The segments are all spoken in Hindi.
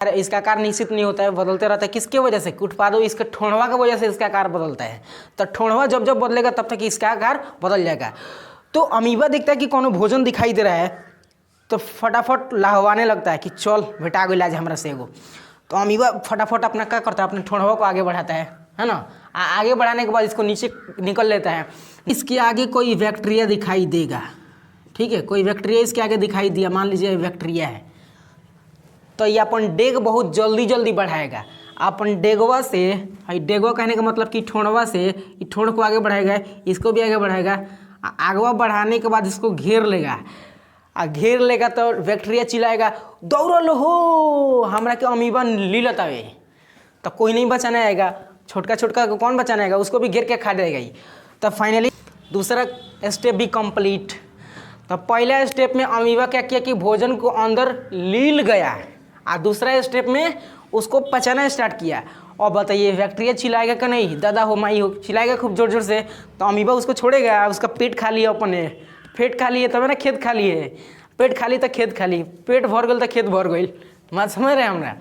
इसका आकार निश्चित नहीं होता है, बदलते रहता है। किसके वजह से? उत्पादों इसके ठोड़वा की वजह से इसका आकार बदलता है। तो ठोड़वा जब जब बदलेगा तब तक इसका आकार बदल जाएगा। तो अमीबा दिखता है कि कोनो भोजन दिखाई दे रहा है तो फटाफट लहवाने लगता है कि चल बेटा आगे लाज हमारा से एगो। तो अमीबा फटाफट अपना क्या करता है, अपने ठोड़वा को आगे बढ़ाता है ना। आगे बढ़ाने के बाद इसको नीचे निकल लेता है। इसके आगे कोई बैक्टीरिया दिखाई देगा, ठीक है, कोई बैक्टीरिया इसके आगे दिखाई दिया, मान लीजिए बैक्टीरिया है, तो ये अपन डेग बहुत जल्दी जल्दी बढ़ाएगा। अपन डेगवा से, डेगवा कहने का मतलब कि ठोड़वा से ये ठोड़ को आगे बढ़ाएगा, इसको भी आगे बढ़ाएगा। आगवा बढ़ाने के बाद इसको घेर लेगा, घेर लेगा तो बैक्टीरिया चिल्लाएगा दौड़ल हो हमरा के अमीबा ली लतावे। तो कोई नहीं बचाने आएगा, छोटका छोटका को कौन बचाने आएगा, उसको भी घेर के खा देगा ही। तब फाइनली दूसरा स्टेप भी कंप्लीट। तो पहला स्टेप में अमीबा क्या किया कि भोजन को अंदर लील गया, और दूसरा स्टेप में उसको पचाना स्टार्ट किया। और बताइए बैक्टीरिया चिल्लाएगा कि नहीं, दादा हो माई हो, चिल्लाएगा खूब जोर जोर से, तो अमीबा उसको छोड़ेगा। उसका पेट खा लिया अपने, पेट खा लिए तब ना खेत खा लिए, पेट खाली तो खेत खाली, पेट भर गल तो खेत भर गई। बात समझ रहे हैं हमरा।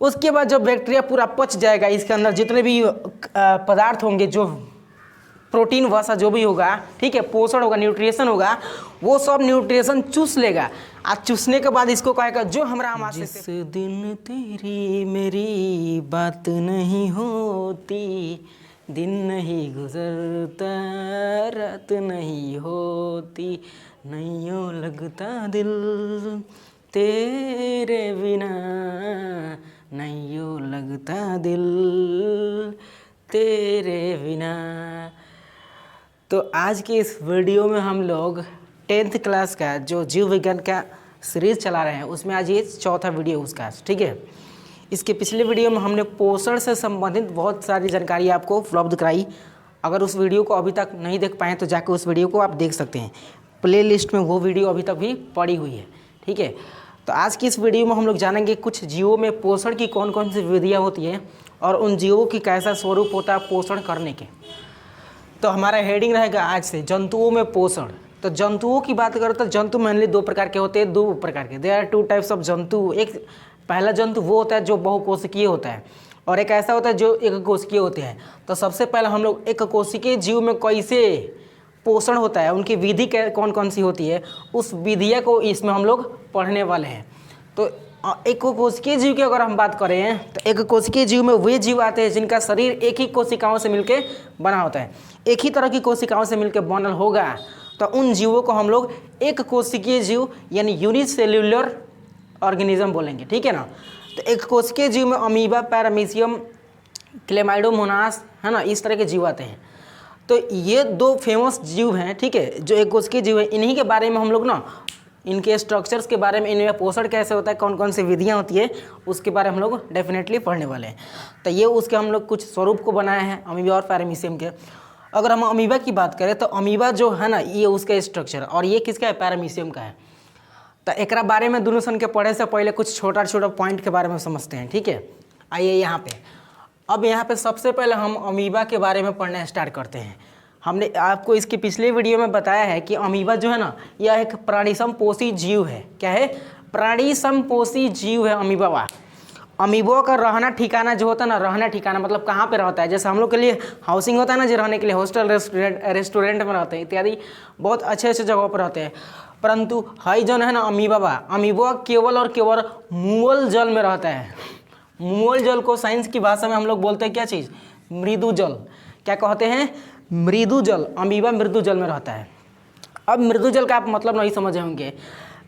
उसके बाद जब बैक्टीरिया पूरा पच जाएगा, इसके अंदर जितने भी पदार्थ होंगे, जो प्रोटीन वसा जो भी होगा, ठीक है, पोषण होगा, न्यूट्रिशन होगा, वो सब न्यूट्रिशन चूस लेगा। आज चूसने के बाद इसको कहेगा जो हमरा जिस दिन तेरी मेरी बात नहीं होती, दिन नहीं गुजरता रात नहीं होती, नैयों लगता दिल तेरे बिना, नैयों लगता दिल तेरे बिना। तो आज के इस वीडियो में हम लोग 10th क्लास का जो जीव विज्ञान का सीरीज़ चला रहे हैं, उसमें आज ये चौथा वीडियो उसका, ठीक है। इसके पिछले वीडियो में हमने पोषण से संबंधित बहुत सारी जानकारी आपको उपलब्ध कराई। अगर उस वीडियो को अभी तक नहीं देख पाएँ तो जाकर उस वीडियो को आप देख सकते हैं, प्ले लिस्ट में वो वीडियो अभी तक भी पड़ी हुई है, ठीक है। तो आज की इस वीडियो में हम लोग जानेंगे कुछ जीवों में पोषण की कौन कौन सी विधियाँ होती हैं और उन जीवों की कैसा स्वरूप होता है पोषण करने के। तो हमारा हेडिंग रहेगा आज से जंतुओं में पोषण। तो जंतुओं की बात करो तो जंतु मेनली दो प्रकार के होते हैं, दो प्रकार के, there are two types of जंतु। एक पहला जंतु वो होता है जो बहुकोशिकीय होता है, और एक ऐसा होता है जो एक कोशिकीय होते हैं। तो सबसे पहले हम लोग एक कोशिकीय जीव में कैसे पोषण होता है, उनकी विधि कौन कौन सी होती है, उस विधिया को इसमें हम लोग पढ़ने वाले हैं। तो एक कोशिकीय जीव की अगर हम बात करें तो एक कोशिकीय जीव में वे जीव आते हैं जिनका शरीर एक ही कोशिकाओं से मिलकर बना होता है, एक ही तरह की कोशिकाओं से मिलकर बनल होगा, तो उन जीवों को हम लोग एक कोशिकीय जीव यानी यूनिसेल्यूलर ऑर्गेनिज्म बोलेंगे, ठीक है ना। तो एक कोशिकीय जीव में अमीबा, पैरामीशियम, क्लेमाइडोमोनास, है ना, इस तरह के जीव आते हैं। तो ये दो फेमस जीव हैं, ठीक है, जो एक कोशिकीय जीव है। इन्हीं के बारे में हम लोग ना, इनके स्ट्रक्चर्स के बारे में, इनमें पोषण कैसे होता है, कौन कौन सी विधियाँ होती है, उसके बारे में हम लोग डेफिनेटली पढ़ने वाले हैं। तो ये उसके हम लोग कुछ स्वरूप को बनाए हैं अमीबा और पैरामीशियम के। अगर हम अमीबा की बात करें तो अमीबा जो है ना, ये उसका स्ट्रक्चर, और ये किसका है, पैरामीशियम का है। तो एक बारे में दोनों सन के पढ़े से पहले कुछ छोटा छोटा पॉइंट के बारे में समझते हैं, ठीक है। आइए यहाँ पे, अब यहाँ पे सबसे पहले हम अमीबा के बारे में पढ़ना स्टार्ट करते हैं। हमने आपको इसके पिछले वीडियो में बताया है कि अमीबा जो है ना, यह एक प्राणिसमपोषी जीव है। क्या है? प्राणिसमपोषी जीव है अमीबा। अमीबा का रहना ठिकाना जो होता है ना, रहना ठिकाना मतलब कहाँ पे रहता है, जैसे हम लोग के लिए हाउसिंग होता है ना, जो रहने के लिए हॉस्टल, रेस्टोरेंट में रहते हैं इत्यादि, बहुत अच्छे अच्छे जगहों पर रहते हैं। परंतु हाई जन है ना अमीबा केवल और केवल मुअल जल में रहता है। मुअल जल को साइंस की भाषा में हम लोग बोलते हैं क्या चीज़, मृदु जल। क्या कहते हैं? मृदु जल। अमीबा मृदु जल में रहता है। अब मृदु जल का आप मतलब नहीं समझे होंगे।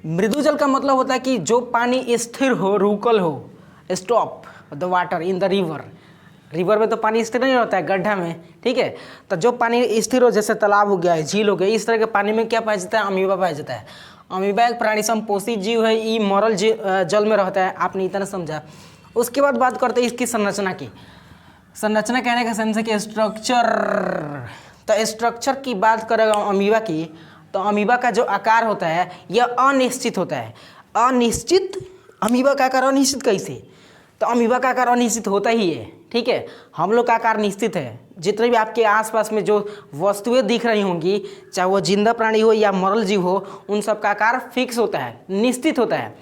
मृदु जल का मतलब होता है कि जो पानी स्थिर हो, रुकल हो, stop the water in the river. River में तो पानी स्थिर नहीं रहता है, गड्ढा में, ठीक है। तो जो पानी स्थिर हो, जैसे तालाब हो गया, झील हो गया, इस तरह के पानी में क्या पाया जाता है, अमीबा पाया जाता है। अमीबा एक प्राणिसमपोषी जीव है, ये मरल जल में रहता है। आपने इतना समझा। उसके बाद बात करते हैं इसकी संरचना की। संरचना कहने का सेंस है कि स्ट्रक्चर। तो स्ट्रक्चर की बात करेगा अमीबा की, तो अमीबा का जो आकार होता है यह अनिश्चित होता है। अनिश्चित, अमीबा का आकार अनिश्चित कैसे? तो अमीबा का आकार अनिश्चित होता ही है, ठीक है। हम लोग का आकार निश्चित है। जितने भी आपके आसपास में जो वस्तुएं दिख रही होंगी, चाहे वो जिंदा प्राणी हो या मरल जीव हो, उन सब का आकार फिक्स होता है, निश्चित होता है।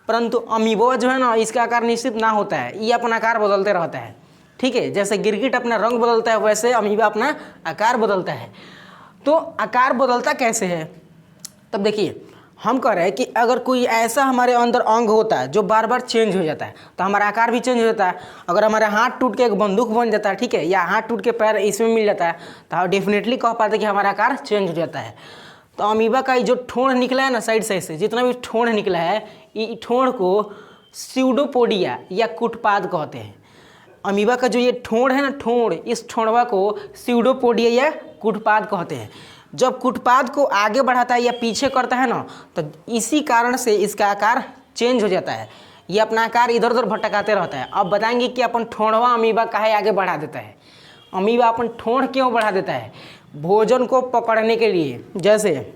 परंतु अमीबा जो है ना, इसका आकार निश्चित ना होता है, ये अपना आकार बदलते रहता है। ठीक है, जैसे गिरगिट अपना रंग बदलता है वैसे अमीबा अपना आकार बदलता है। तो आकार बदलता कैसे है, तब देखिए हम कह रहे हैं कि अगर कोई ऐसा हमारे अंदर अंग होता है जो बार बार चेंज हो जाता है तो हमारा आकार भी चेंज हो जाता है। अगर हमारा हाथ टूट के एक बंदूक बन जाता है, ठीक है, या हाथ टूट के पैर इसमें मिल जाता है तो हम डेफिनेटली कह पाते हैं कि हमारा आकार चेंज हो जाता है। तो अमीबा का जो ठोड़ निकला है ना, साइड से जितना भी ठोड़ निकला है, ये ठोड़ को स्यूडोपोडिया या कुटपाद कहते हैं। अमीबा का जो ये ठोड़ है ना, ठोड़, इस ठोड़वा को स्यूडोपोडिया या कुटपाद कहते हैं। जब कुटपाद को आगे बढ़ाता है या पीछे करता है ना, तो इसी कारण से इसका आकार चेंज हो जाता है, ये अपना आकार इधर उधर भटकाते रहता है। अब बताएंगे कि अपन ठोड़वा अमीबा काहे आगे बढ़ा देता है। अमीबा अपन ठोड़ क्यों बढ़ा देता है, भोजन को पकड़ने के लिए। जैसे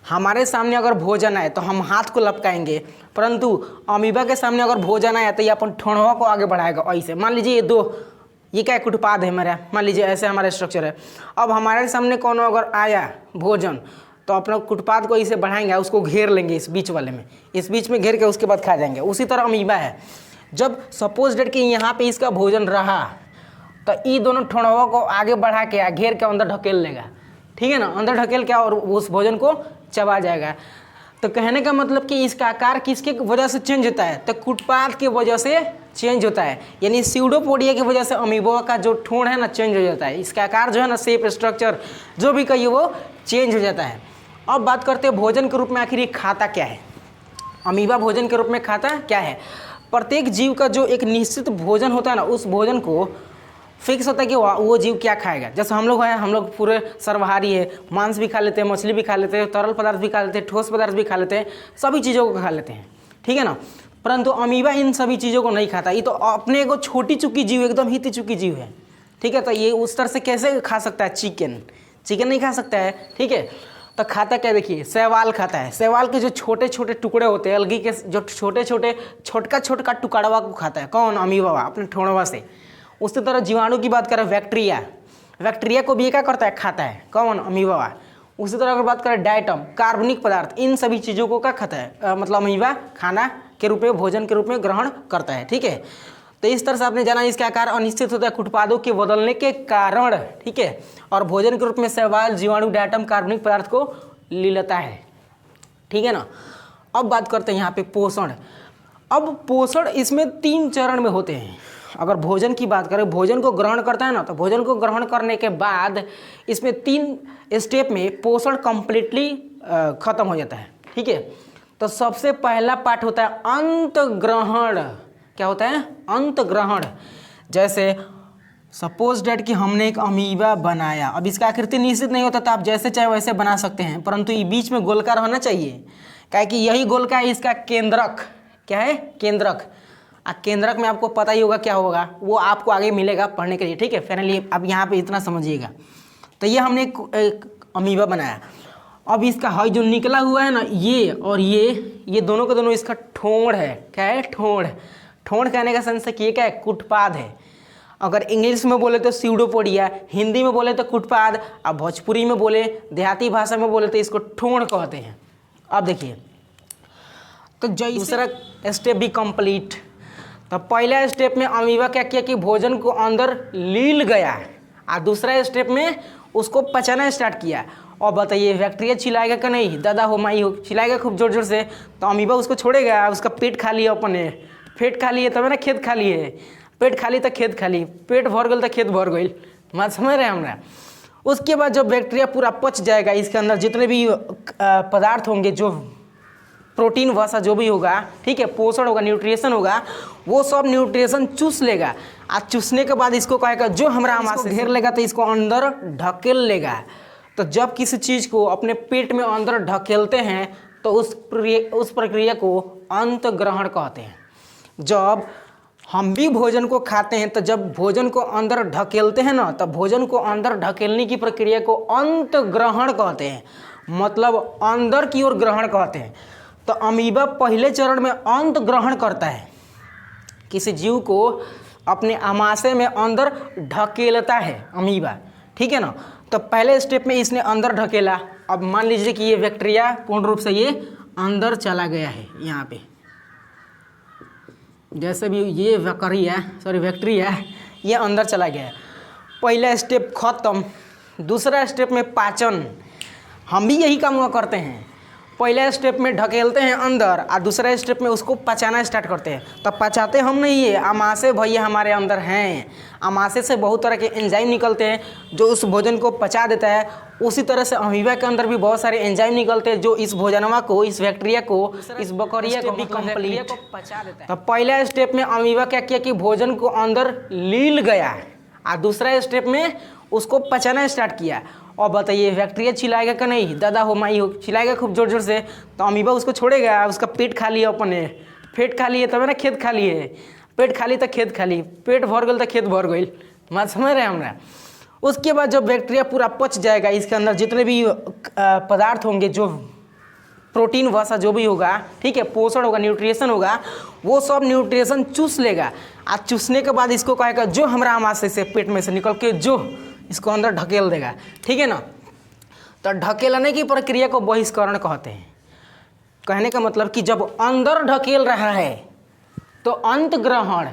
हमारे सामने अगर भोजन आए तो हम हाथ को लपकाएंगे, परंतु अमीबा के सामने अगर भोजन आया तो ये अपन ठोड़वा को आगे बढ़ाएगा। ऐसे मान लीजिए ये क्या कुटपाद है मेरा, मान लीजिए ऐसे हमारा स्ट्रक्चर है। अब हमारे सामने कौन अगर आया भोजन तो अपना कुटपाद को इसे बढ़ाएंगे, उसको घेर लेंगे इस बीच वाले में, इस बीच में घेर के उसके बाद खा जाएंगे। उसी तरह अमीबा है, जब सपोज डेट कि यहाँ पे इसका भोजन रहा तो ये दोनों ठोड़वा को आगे बढ़ा के घेर के अंदर ढकेल लेगा, ठीक है ना, अंदर ढकेल के और उस भोजन को चबा जाएगा। तो कहने का मतलब कि इसका आकार किसके वजह से चेंज होता है, तो कुटपाद की वजह से चेंज होता है। यानी स्यूडोपोडिया की वजह से अमीबा का जो ठोड़ है ना चेंज हो जाता है, इसका आकार जो है ना, शेप, स्ट्रक्चर जो भी कहिए वो चेंज हो जाता है। अब बात करते हैं भोजन के रूप में आखिर ये खाता क्या है। अमीबा भोजन के रूप में खाता क्या है, प्रत्येक जीव का जो एक निश्चित भोजन होता है ना, उस भोजन को फिक्स होता है कि वो जीव क्या खाएगा। जैसे हम लोग हैं, हम लोग पूरे सर्वहारी है, मांस भी खा लेते हैं, मछली भी खा लेते हैं, तरल पदार्थ भी खा लेते हैं, ठोस पदार्थ भी खा लेते हैं, सभी चीज़ों को खा लेते हैं, ठीक है ना। परंतु अमीबा इन सभी चीज़ों को नहीं खाता, ये तो अपने को छोटी चुकी जीव, एकदम हित चुकी जीव है, ठीक है। तो ये उस तरह से कैसे खा सकता है, चिकन नहीं खा सकता है, ठीक है। तो खाता क्या, देखिए शैवाल खाता है। शैवाल के जो छोटे छोटे टुकड़े होते हैं, अलगी के जो छोटे छोटे छोटका टुकड़वा को खाता है कौन, अमीबा, अपने ठोड़वा से। उसी तरह जीवाणु की बात करें, बैक्टीरिया को भी क्या करता है, खाता है कौन, अमीबा। उसी तरह अगर बात करें डाइटम, कार्बनिक पदार्थ, इन सभी चीज़ों को क्या खाता है, मतलब अमीबा खाना के रूप में, भोजन के रूप में ग्रहण करता है, ठीक है। तो इस तरह से आपने जाना इसका आकार अनिश्चित होता है कुटपादों के बदलने के कारण, ठीक है। और भोजन के रूप में शैवाल, जीवाणु, डाइटम, कार्बनिक पदार्थ को ले लेता है, ठीक है ना। अब बात करते हैं यहाँ पे पोषण। अब पोषण इसमें 3 चरण में होते हैं। अगर भोजन की बात करें, भोजन को ग्रहण करता है ना, तो भोजन को ग्रहण करने के बाद इसमें 3 स्टेप में पोषण कंप्लीटली खत्म हो जाता है, ठीक है। तो सबसे पहला पार्ट होता है अंत ग्रहण। क्या होता है, अंत ग्रहण। जैसे सपोज डेट कि हमने एक अमीबा बनाया, अब इसका आकृति निश्चित नहीं होता तो आप जैसे चाहे वैसे बना सकते हैं, परंतु ये बीच में गोलकार होना चाहिए, क्या कि यही गोलका है इसका केंद्रक। क्या है, केंद्रक। केंद्रक में आपको पता ही होगा क्या होगा, वो आपको आगे मिलेगा पढ़ने के लिए, ठीक है। फाइनली अब यहाँ पे इतना समझिएगा। तो ये हमने एक अमीबा बनाया। अब इसका हई जो निकला हुआ है ना, ये और ये दोनों के दोनों इसका ठोड़ है। क्या है, ठोड़। ठोड़ कहने का सेंस है कि ये क्या है, कुटपाद है। अगर इंग्लिश में बोले तो स्यूडोपोडिया, हिंदी में बोले तो कुटपाद, अब भोजपुरी में बोले, देहाती भाषा में बोले तो इसको ठोड़ कहते हैं। अब देखिए, तो दूसरा स्टेप भी कंप्लीट। तो पहला स्टेप में अमीबा क्या किया कि भोजन को अंदर लील गया, और दूसरा स्टेप में उसको पचाना स्टार्ट किया। और बताइए बैक्टीरिया चिल्लाएगा कि नहीं, दादा हो माई हो, चिल्लाएगा खूब जोर जोर से, तो अमीबा उसको छोड़ेगा। उसका पेट खा लिया अपने, पेट खा लिए तब ना खेत खा लिए, पेट खाली तो खेत खाली, पेट भर गल तो खेत भर गई, मत समझ रहे हमरा। उसके बाद जब बैक्टीरिया पूरा पच जाएगा, इसके अंदर जितने भी पदार्थ होंगे, जो प्रोटीन वसा जो भी होगा, ठीक है, पोषण होगा, न्यूट्रिशन होगा, वो सब न्यूट्रिशन चूस लेगा। आज चूसने के बाद इसको कहेगा जो हमारा आमा से घेर लेगा तो इसको अंदर ढकेल लेगा। तो जब किसी चीज़ को अपने पेट में अंदर ढकेलते हैं तो उस प्रक्रिया को अंत ग्रहण कहते हैं। जब हम भी भोजन को खाते हैं तो जब भोजन को अंदर ढकेलते हैं ना, तब भोजन को अंदर ढकेलने की प्रक्रिया को अंत ग्रहण कहते हैं, मतलब अंदर की ओर ग्रहण कहते हैं। तो अमीबा पहले चरण में अंत ग्रहण करता है, किसी जीव को अपने आमाशय में अंदर ढकेलता है अमीबा, ठीक है ना। तो पहले स्टेप में इसने अंदर ढकेला। अब मान लीजिए कि ये बैक्टीरिया पूर्ण रूप से ये अंदर चला गया है यहाँ पे, जैसे भी ये बैक्टीरिया है, ये अंदर चला गया। पहला स्टेप खत्म। दूसरा स्टेप में पाचन। हम भी यही काम हुआ करते हैं। पहला स्टेप में ढकेलते हैं अंदर और दूसरा स्टेप में उसको पचाना स्टार्ट करते हैं। तब पचाते हम नहीं है, आमाशय भैया हमारे अंदर हैं। आमाशय से बहुत तरह के एंजाइम निकलते हैं जो उस भोजन को पचा देता है। उसी तरह से अमीबा के अंदर भी बहुत सारे एंजाइम निकलते हैं जो इस भोजनवा को, इस बैक्टीरिया को, इस बकरिया को भी कंप्लीट पचा देता है। तब पहला स्टेप में अमीबा क्या किया कि भोजन को अंदर लील गया और दूसरा स्टेप में उसको पचाना स्टार्ट किया। और बताइए बैक्टीरिया चिल्लाएगा कि नहीं, दादा हो माई हो, चिल्लाएगा खूब जोर जोर से, तो अमीबा उसको छोड़ेगा। उसका पेट खाली है, अपने पेट खाली है तब ना खेत खाली है। पेट खाली तो खेत खाली, पेट भर गल तो खेत भर गई। बात समझ रहे हैं हमरा। उसके बाद जब बैक्टीरिया पूरा पच जाएगा, इसके अंदर जितने भी पदार्थ होंगे, जो प्रोटीन वसा जो भी होगा, ठीक है, पोषण होगा, न्यूट्रिशन होगा, वो सब न्यूट्रिशन चूस लेगा। आज चूसने के बाद इसको कहेगा जो हमारा आमाशय से पेट में से निकल के जो इसको अंदर ढकेल देगा, ठीक है ना। तो ढकेलने की प्रक्रिया को बहिष्करण कहते हैं। कहने का मतलब कि जब अंदर ढकेल रहा है तो अंत ग्रहण,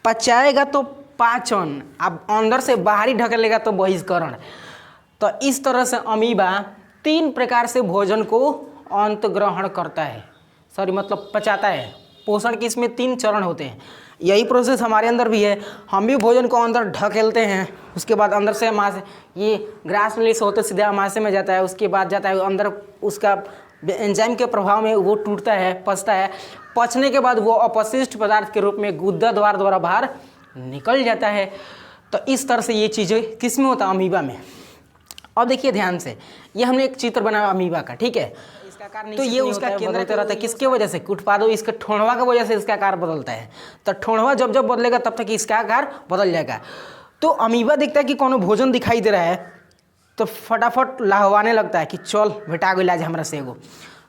पचाएगा तो पाचन, अब अंदर से बाहर ही ढकेलेगा तो बहिष्करण। तो इस तरह से अमीबा 3 प्रकार से भोजन को अंत ग्रहण करता है, मतलब पचाता है। पोषण के इसमें 3 चरण होते हैं। यही प्रोसेस हमारे अंदर भी है। हम भी भोजन को अंदर ढकेलते हैं, उसके बाद अंदर से आमाशय, ये ग्रास में से होते सीधे आमाशय में जाता है, उसके बाद जाता है अंदर, उसका एंजाइम के प्रभाव में वो टूटता है, पचता है। पचने के बाद वो अपशिष्ट पदार्थ के रूप में गुदा द्वारा बाहर निकल जाता है। तो इस तरह से ये चीज़ें किस में होता है, अमीबा में। अब देखिए ध्यान से, ये हमने एक चित्र बनाया अमीबा का, ठीक है। तो ये उसका केंद्र रहता है, किसके वजह से, उत्पादों, इसके ठोड़वा की वजह से इसका आकार बदलता है। तो ठोड़वा जब जब बदलेगा तब तक इसका आकार बदल जाएगा। तो अमीबा देखता है कि कोनो भोजन दिखाई दे रहा है तो फटाफट लाहवाने लगता है कि चल बेटा गई लाज हमरा से एगो।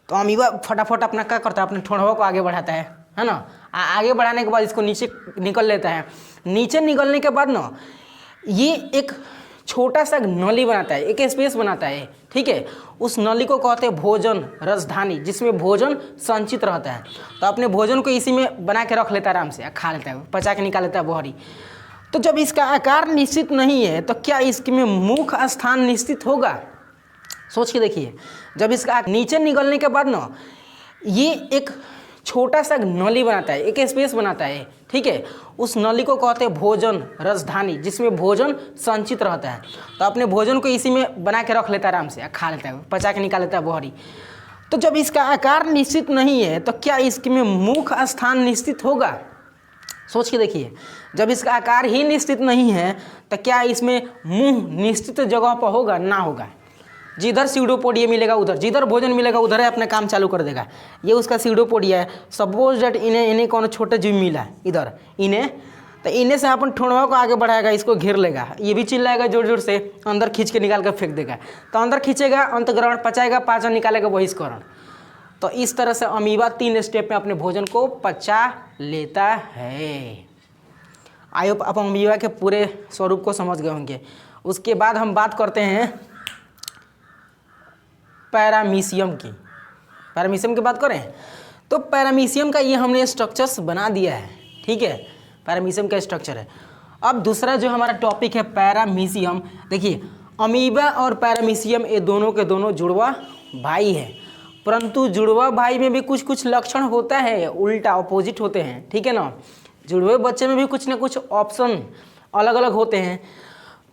तो अमीबा फटाफट अपना क्या करता है, अपने ठोड़वा को आगे बढ़ाता है ना। आगे बढ़ाने के बाद इसको नीचे निकल लेता है। नीचे निकलने के बाद ना ये एक छोटा सा नली बनाता है, एक स्पेस बनाता है, ठीक है। उस नली को कहते हैं भोजन राजधानी, जिसमें भोजन संचित रहता है। तो अपने भोजन को इसी में बना के रख लेता है, आराम से खा लेता है, पचा के निकाल लेता है बहरी। तो जब इसका आकार निश्चित नहीं है तो क्या इसमें मुख्य स्थान निश्चित होगा? सोच के देखिए। जब इसका नीचे निकलने के बाद ना ये एक छोटा सा नली बनाता है, एक स्पेस बनाता है, ठीक है। उस नली को कहते हैं भोजन राजधानी, जिसमें भोजन संचित रहता है। तो अपने भोजन को इसी में बना के रख लेता है, आराम से खा लेता है, पचा के निकाल लेता है बहरी। तो जब इसका आकार निश्चित नहीं है तो क्या इसमें मुख्य स्थान निश्चित होगा? सोच के देखिए। जब इसका आकार ही निश्चित नहीं है तो क्या इसमें मुंह निश्चित जगह पर होगा? ना होगा। जिधर सीडोपोडिया मिलेगा उधर, जिधर भोजन मिलेगा उधर है अपना काम चालू कर देगा। ये उसका सीडोपोडिया है। सपोज डेट इन्हें कौन छोटे जीव मिला इधर, इन्हें तो इन्हें से अपन ठोड़वा को आगे बढ़ाएगा, इसको घेर लेगा, ये भी चिल्लाएगा जोर जोर से, अंदर खींच के निकाल कर फेंक देगा। तो अंदर खींचेगा, अंतग्रहण, पचाएगा, पाचन, निकालेगा, बहिष्करण। तो इस तरह से अमीबा 3 स्टेप में अपने भोजन को पचा लेता है। आई होप आप अमीबा के पूरे स्वरूप को समझ गए होंगे। उसके बाद हम बात करते हैं पैरामीशियम की। पैरामीशियम की बात करें तो पैरामीशियम का ये हमने स्ट्रक्चर्स बना दिया है, ठीक है। पैरामीशियम का स्ट्रक्चर है। अब दूसरा जो हमारा टॉपिक है पैरामीशियम। देखिए अमीबा और पैरामीशियम ये दोनों के दोनों जुड़वा भाई है, परंतु जुड़वा भाई में भी कुछ कुछ लक्षण होता है, उल्टा अपोजिट होते हैं, ठीक है ना। जुड़वे बच्चे में भी कुछ ना कुछ ऑप्शन अलग अलग होते हैं।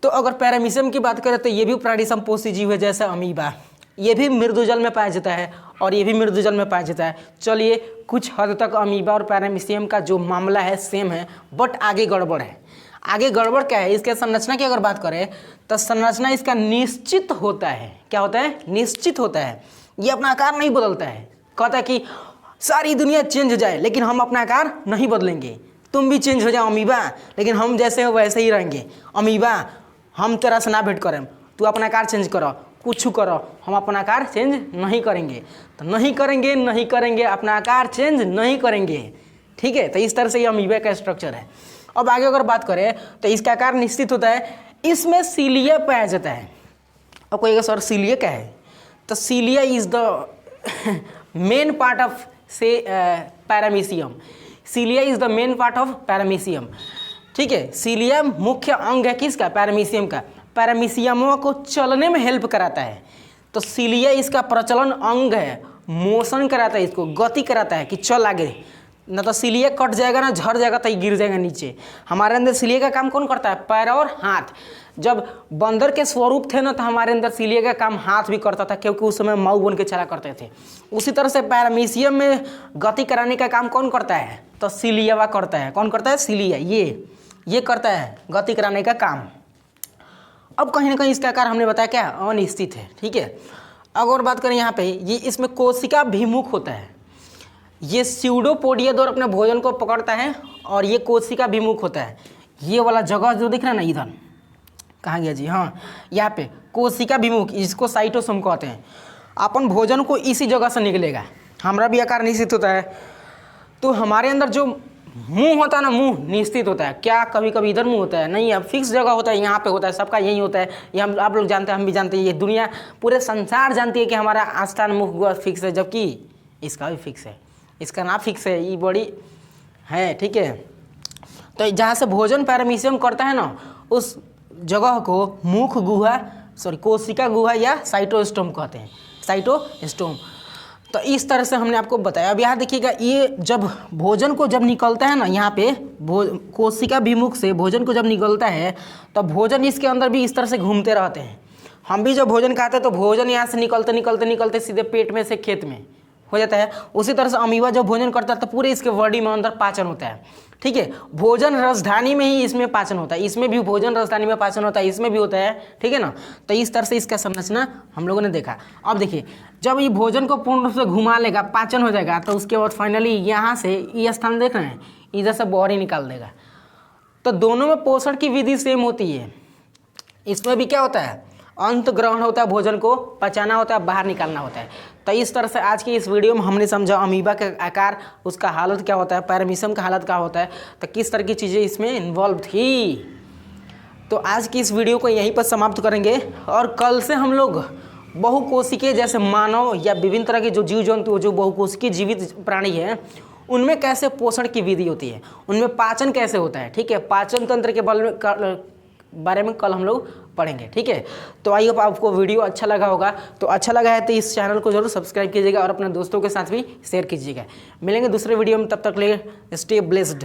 तो अगर पैरामीशियम की बात करें तो ये भी प्राणिसंपोषी जीव है जैसा अमीबा। ये भी मृदुजल में पाया जाता है और ये भी मृदुजल में पाया जाता है। चलिए कुछ हद तक अमीबा और पैरामीशियम का जो मामला है सेम है, बट आगे गड़बड़ है। आगे गड़बड़ क्या है? इसके संरचना की अगर बात करें तो संरचना इसका निश्चित होता है। क्या होता है? निश्चित होता है। ये अपना आकार नहीं बदलता है। कहता है कि सारी दुनिया चेंज हो जाए लेकिन हम अपना आकार नहीं बदलेंगे। तुम भी चेंज हो जाओ अमीबा, लेकिन हम जैसे हो वैसे ही रहेंगे। अमीबा हम तेरा से ना भेंट करें, तू अपना आकार चेंज करो, कुछ करो, हम अपना आकार चेंज नहीं करेंगे। तो नहीं करेंगे, अपना आकार चेंज नहीं करेंगे, ठीक है। तो इस तरह से ये अमीबा का स्ट्रक्चर है। अब आगे अगर बात करें तो इसका आकार निश्चित होता है। इसमें सीलिया पाया जाता है। अब कोई सर सीलिया क्या है? तो cilia is the main part of से paramecium. Cilia is the main part of paramecium. ठीक है, सीलिया मुख्य अंग है किसका? पैरामीशियम का। पैरामीशियमों को चलने में हेल्प कराता है, तो सीलिया इसका प्रचलन अंग है, मोशन कराता है, इसको गति कराता है कि चल आगे, न तो सीलिया कट जाएगा ना झड़ जाएगा तो गिर जाएगा नीचे। हमारे अंदर सीलिया का काम कौन करता है? पैर और हाथ। जब बंदर के स्वरूप थे ना तो हमारे अंदर सीलिया का काम हाथ भी करता था, क्योंकि उस समय माऊ बन के चला करते थे। उसी तरह से पैरामीशियम में गति कराने का काम कौन करता है? तो सीलिया करता है। कौन करता है? सीलिया, ये करता है गति कराने का काम। अब कहीं ना कहीं इसका आकार हमने बताया क्या? अनिश्चित है। ठीक है, अगर बात करें यहाँ पे, ये इसमें कोशिका भिमुख होता है। ये स्यूडोपोडिया द्वारा अपने भोजन को पकड़ता है और ये कोशिका विमुख होता है। ये वाला जगह जो दिख रहा है ना, इधर कहाँ गया जी? हाँ, यहाँ पे कोशिका विमुख, इसको साइटोसोम कहते हैं। अपन भोजन को इसी जगह से निकलेगा। हमारा भी आकार निश्चित होता है, तो हमारे अंदर जो मुंह होता है ना, मुंह निश्चित होता है। क्या कभी कभी इधर मुंह होता है? नहीं, अब फिक्स जगह होता है, यहाँ पे होता है, सबका यही होता है। ये हम आप लोग जानते हैं, हम भी जानते हैं, ये दुनिया पूरे संसार जानती है कि हमारा आस्थान मुख फिक्स है, जबकि इसका भी फिक्स है, इसका ना फिक्स है, ये बड़ी है। ठीक है, तो जहाँ से भोजन पैरामीशियम करता है ना, उस जगह को मुख गुहा कोशिका गुहा या साइटोस्टोम कहते हैं, साइटोस्टोम। तो इस तरह से हमने आपको बताया। अब यहाँ देखिएगा, ये जब भोजन को जब निकलता है ना, यहाँ पे कोशिका विमुख से भोजन को जब निकलता है तो भोजन इसके अंदर भी इस तरह से घूमते रहते हैं। हम भी जब भोजन खाते हैं तो भोजन यहाँ से निकलते निकलते निकलते सीधे पेट में से खेत में हो जाता है। उसी तरह से अमीबा जब भोजन करता है तो पूरे इसके बॉडी में अंदर पाचन होता है। ठीक है, भोजन राजधानी में ही इसमें पाचन होता है, इसमें भी भोजन राजधानी में पाचन होता है, इसमें भी होता है। ठीक है ना, तो इस तरह से इसका संरचना हम लोगों ने देखा। अब देखिए, जब ये भोजन को पूर्ण रूप से घुमा लेगा, पाचन हो जाएगा, तो उसके बाद फाइनली यहाँ से ये स्थान देख रहे हैं, इधर से बाहर ही निकाल देगा। तो दोनों में पोषण की विधि सेम होती है। इसमें भी क्या होता है? अंत ग्रहण होता है, भोजन को पचाना होता है, बाहर निकालना होता है। तो इस तरह से आज की इस वीडियो में हमने समझा अमीबा का आकार, उसका हालत क्या होता है, पैरामीशियम का हालत क्या होता है, तो किस तरह की चीज़ें इसमें इन्वॉल्व थी। तो आज की इस वीडियो को यहीं पर समाप्त करेंगे, और कल से हम लोग बहुकोशिकीय जैसे मानव या विभिन्न तरह के जो जीव जंतु जो बहुकोशिकीय जीवित प्राणी हैं, उनमें कैसे पोषण की विधि होती है, उनमें पाचन कैसे होता है। ठीक है, पाचन तंत्र के बारे में कल हम लोग पढ़ेंगे। ठीक है, तो आई होप आपको वीडियो अच्छा लगा होगा। तो अच्छा लगा है तो इस चैनल को जरूर सब्सक्राइब कीजिएगा और अपने दोस्तों के साथ भी शेयर कीजिएगा। मिलेंगे दूसरे वीडियो में, तब तक ले स्टे ब्लेस्ड।